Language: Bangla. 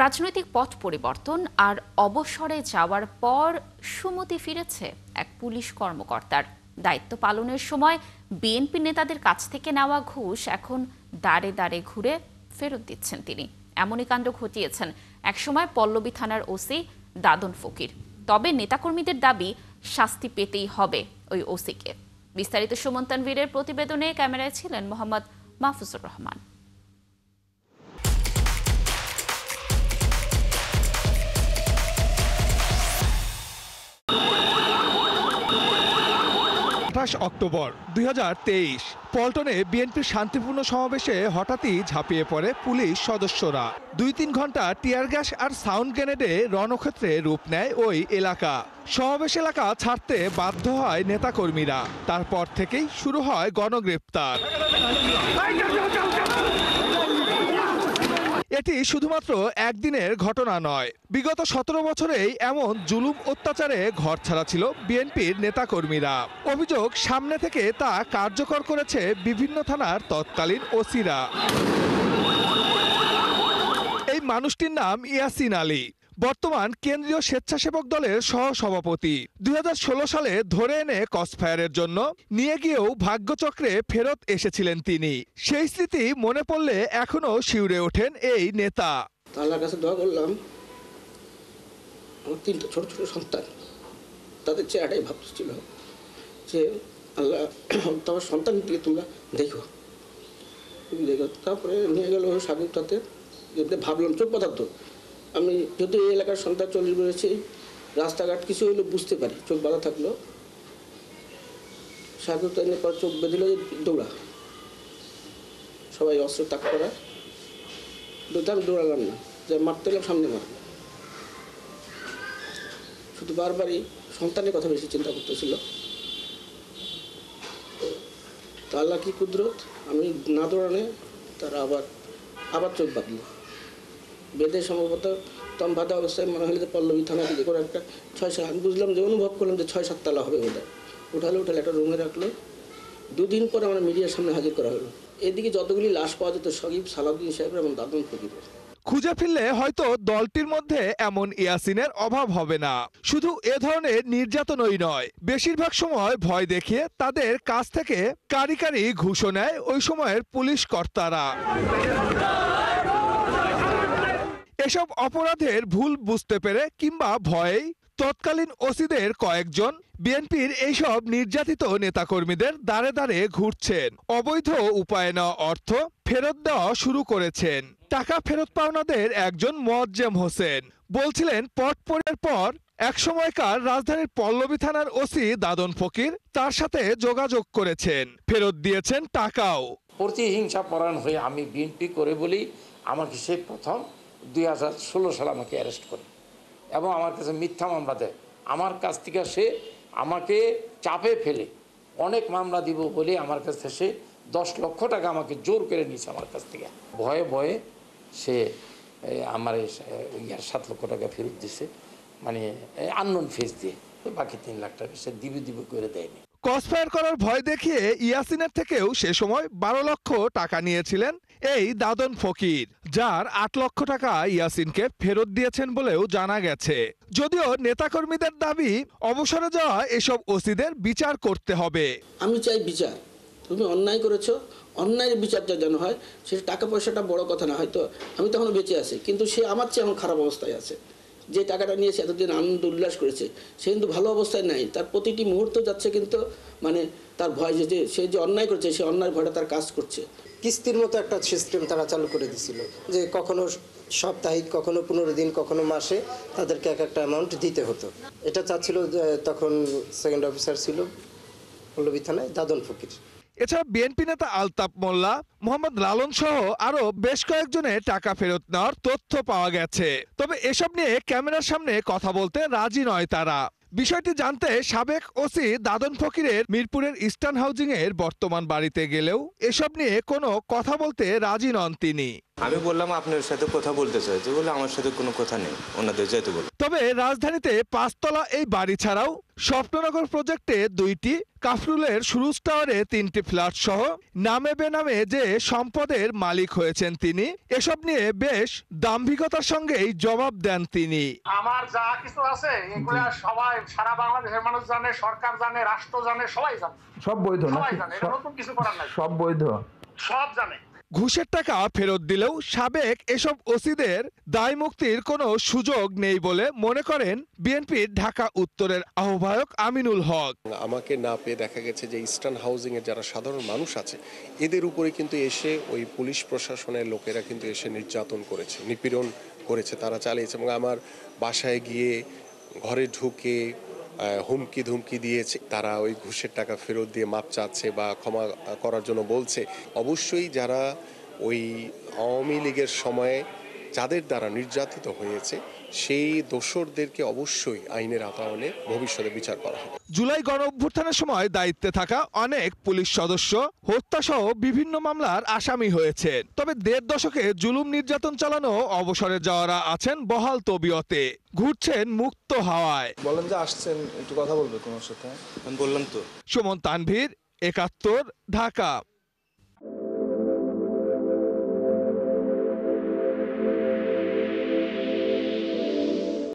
রাজনৈতিক পথ পরিবর্তন আর অবসরে যাওয়ার পর সুমতি ফিরেছে এক পুলিশ কর্মকর্তার। দায়িত্ব পালনের সময় বিএনপি নেতাদের কাছ থেকে নেওয়া ঘুষ এখন দাঁড়ে দাঁড়ে ঘুরে ফেরত দিচ্ছেন তিনি। এমনই কাণ্ড ঘটিয়েছেন একসময় পল্লবী থানার ওসি দাদন ফকির। তবে নেতাকর্মীদের দাবি শাস্তি পেতেই হবে ওই ওসিকে। বিস্তারিত সুমন তানভীরের প্রতিবেদনে ক্যামেরায় ছিলেন মোহাম্মদ মাহফুজুর রহমান। অক্টোবর 2023 পল্টনে বিএনপির শান্তিপূর্ণ সমাবেশে হঠাৎই ঝাঁপিয়ে পড়ে পুলিশ সদস্যরা। 2-3 ঘন্টা টিয়ার গ্যাস আর সাউন্ড গ্রেনেডে রণক্ষেত্রে রূপ নেয় ওই এলাকা। সমাবেশ এলাকা ছাড়তে বাধ্য হয় নেতাকর্মীরা। তারপর থেকেই শুরু হয় গণগ্রেপ্তার। এটি শুধুমাত্র একদিনের ঘটনা নয়, বিগত 17 বছরেই এমন জুলুম অত্যাচারে ঘরছাড়া ছিল বিএনপির নেতাকর্মীরা। অভিযোগ সামনে থেকে তা কার্যকর করেছে বিভিন্ন থানার তৎকালীন ওসিরা। এই মানুষটির নাম ইয়াসিন আলী, বর্তমান কেন্দ্রীয় স্বেচ্ছাসেবক দলের সহসভাপতি। 2016 সালে ধরে এনে ক্রসফায়ারের জন্য নিয়ে গিয়েও ভাগ্যচক্রে ফেরত এসেছিলেন তিনি। সেই স্মৃতি মনে পড়লে এখনো শিউরে ওঠেন এই নেতা। আল্লাহর কাছে দোয়া করলাম, আমার 3টা ছোট ছোট সন্তান, তাদের চেহারাটাই ভাবছিল যে আল্লাহ তোমার সন্তান দিয়ে তোমরা দেখো। তারপরে নিয়ে গেল সাগরটাতে। ভাবলাম চোখ পদার্থ, আমি যদি এই এলাকার সন্তান 40 বেড়েছি, রাস্তাঘাট কিছু হইলে বুঝতে পারি, চোখ বাঁধা থাকলো। সাগরটা এনে পর চোখ বেঁধিল, দৌড়া, সবাই অস্ত্র তাক করা। আমি দৌড়ালাম না, যে মারতে এলাম সামনে মারব। শুধু বারবারই সন্তানের কথা বেশি চিন্তা করতেছিল। তো আল্লাহ কি কুদরত, আমি না দৌড়ানে তারা আবার চোখ বাঁধল। বেদে সম্ভবত তম বাধা অবস্থায় মনে হলে যে পল্লবী থানা দিকে করে একটা 6-7, আমি বুঝলাম যে অনুভব করলাম যে 6-7 তালা হবে বোধহয়। উঠালে একটা রুমে রাখলো। 2 দিন পরে আমার মিডিয়ার সামনে হাজির করা হলো। এদিকে যতগুলি লাশ পাওয়া যেত সগীব সালাউদ্দিন সাহেবের এবং দাদন ফকিরের। খুঁজে ফিরলে হয়তো দলটির মধ্যে এমন ইয়াসিনের অভাব হবে না। শুধু এ ধরনের নির্যাতনই নয়, বেশিরভাগ সময় ভয় দেখিয়ে তাদের কাছ থেকে কারি কারি ঘুষও নেয় ওই সময়ের পুলিশ কর্তারা। এসব অপরাধের ভুল বুঝতে পেরে কিংবা ভয়েই তৎকালীন ওসিদের কয়েকজন বিএনপির এইসব নির্যাতিত নেতাকর্মীদের দাঁড়ে দাঁড়ে ঘুরছেন। অবৈধ উপায়ে নেওয়া অর্থ ফেরত দেওয়া শুরু করেছেন। টাকা ফেরত পাওনাদের একজন মোয়াজ্জেম হোসেন বলছিলেন, পটপরের পর একসময়কার রাজধানীর পল্লবী থানার ওসি দাদন ফকির তার সাথে যোগাযোগ করেছেন, ফেরত দিয়েছেন টাকাও। প্রতিহিংসা পরায়ণ হয়ে আমি বিএনপি করে বলি আমাকে সে প্রথম 2016 সালে আমাকে অ্যারেস্ট করে এবং আমার কাছে মিথ্যা মামলা দেয়। আমার কাছ থেকে সে আমাকে চাপে ফেলে অনেক মামলা দিব বলে আমার কাছ থেকে সে 10 লক্ষ টাকা আমাকে জোর করে নিয়েছে আমার কাছ থেকে। ভয়ে ভয়ে সে আমার 7 লক্ষ টাকা ফেরত দিছে, মানে আননোন ফেস দিয়ে। বাকি 3 লাখ টাকা সে দিবে করে দেয়নি। ক্রসফায়ার করার ভয় দেখিয়ে ইয়াসিনের থেকেও সে সময় 12 লক্ষ টাকা নিয়েছিলেন এই দাদন ফকির, যার 8 লক্ষ টাকা ইয়াসিনকে ফেরত দিয়েছেন বলেও জানা গেছে। যদিও নেতাকর্মীদের দাবি অবসরে যাওয়া এসব ওসিদের বিচার করতে হবে। আমি চাই বিচার। তুমি অন্যায় করেছো, অন্যায়ের বিচারটা যেন হয়। সে টাকা পয়সাটা বড় কথা না, হয়তো আমি তখনও বেঁচে আছি, কিন্তু সে আমার চেয়ে এখন খারাপ অবস্থায় আছে। যে টাকাটা নিয়েছে এতদিন আনন্দ উল্লাস করেছে, সে কিন্তু ভালো অবস্থায় নাই। তার প্রতিটি মুহূর্ত যাচ্ছে কিন্তু মানে তার ভয় যে সে যে অন্যায় করছে, সে অন্যায় ভয়টা তার কাজ করছে। কিস্তির মতো একটা সিস্টেম তারা চালু করে দিছিল, যে কখনো সাপ্তাহিক, কখনো 15 দিন, কখনো মাসে তাদেরকে একটা অ্যামাউন্ট দিতে হতো। এটা চাচ্ছিল তখন সেকেন্ড অফিসার ছিল পল্লবী থানায় দাদন ফকির। এছাড়া বিএনপি নেতা আলতাফ মোল্লা, মোহাম্মদ লালন সহ আরো বেশ কয়েকজনের টাকা ফেরত নেওয়ার তথ্য পাওয়া গেছে। তবে এসব নিয়ে ক্যামেরার সামনে কথা বলতে রাজি নয় তারা। বিষয়টি জানতে সাবেক ওসি দাদন ফকিরের মিরপুরের ইস্টার্ন হাউজিং এর বর্তমান বাড়িতে গেলেও এসব নিয়ে কোনো কথা বলতে রাজি নন তিনি। আমি বললাম আপনার সাথে কথা বলতে চাই, যে বলে আমার সাথে কোনো কথা নেই, ওনাদের যেতে বল। তবে রাজধানীতে 5 তলা এই বাড়ি ছাড়াও স্বপ্ননগর প্রজেক্টে 2টি, কাফরুলের সুরুজ টাওয়ারে 3টি ফ্ল্যাট সহ নামে বেনামে যে সম্পদের মালিক হয়েছেন তিনি, এসব নিয়ে বেশ দাম্ভিকতার সঙ্গেই জবাব দেন তিনি। আমার যা কিছু আছে এগুলা সবাই সারা বাংলাদেশের মানুষ জানে, সরকার জানে, রাষ্ট্র জানে, সবাই জানে। সব বৈধ না? সবাই জানে, এটা নতুন কিছু করার নাই। সব বৈধ, সব জানে। ঘুষের টাকা ফেরত দিলেও সাবেক এসব ওসিদের দায় মুক্তির কোনো সুযোগ নেই বলে মনে করেন বিএনপির ঢাকা উত্তরের আহ্বায়ক আমিনুল হক। আমাকে না পেয়ে দেখা গেছে যে ইস্টার্ন হাউজিং এর যারা সাধারণ মানুষ আছে এদের উপরে কিন্তু এসে ওই পুলিশ প্রশাসনের লোকেরা কিন্তু এসে নির্যাতন করেছে, নিপীড়ন করেছে, তারা চালিয়েছে। এবং আমার বাসায় গিয়ে ঘরে ঢুকে হুমকি ধুমকি দিয়েছে, তারা ওই ঘুষের টাকা ফেরত দিয়ে মাপ চাচ্ছে বা ক্ষমা করার জন্য বলছে। অবশ্যই যারা ওই আওয়ামী লীগের সময়ে যাদের দ্বারা নির্যাতিত হয়েছে সেই দোষরদেরকে অবশ্যই আইনের আওতায় ভবিষ্যতে বিচার করা হবে। জুলাই গণ অভ্যুত্থানের সময় দায়িত্বে থাকা অনেক পুলিশ সদস্য হত্যাসহ বিভিন্ন মামলার আসামি হয়েছেন। তবে 1.5 দশকে জুলুম নির্যাতন চালানো অবসরে যাওয়ারা আছেন বহাল তবিয়তে, ঘুরছেন মুক্ত হাওয়ায়। বলেন যে আসছেন, একটু কথা বলবে তোমার সাথে। সুমন তানভীর, 71, ঢাকা।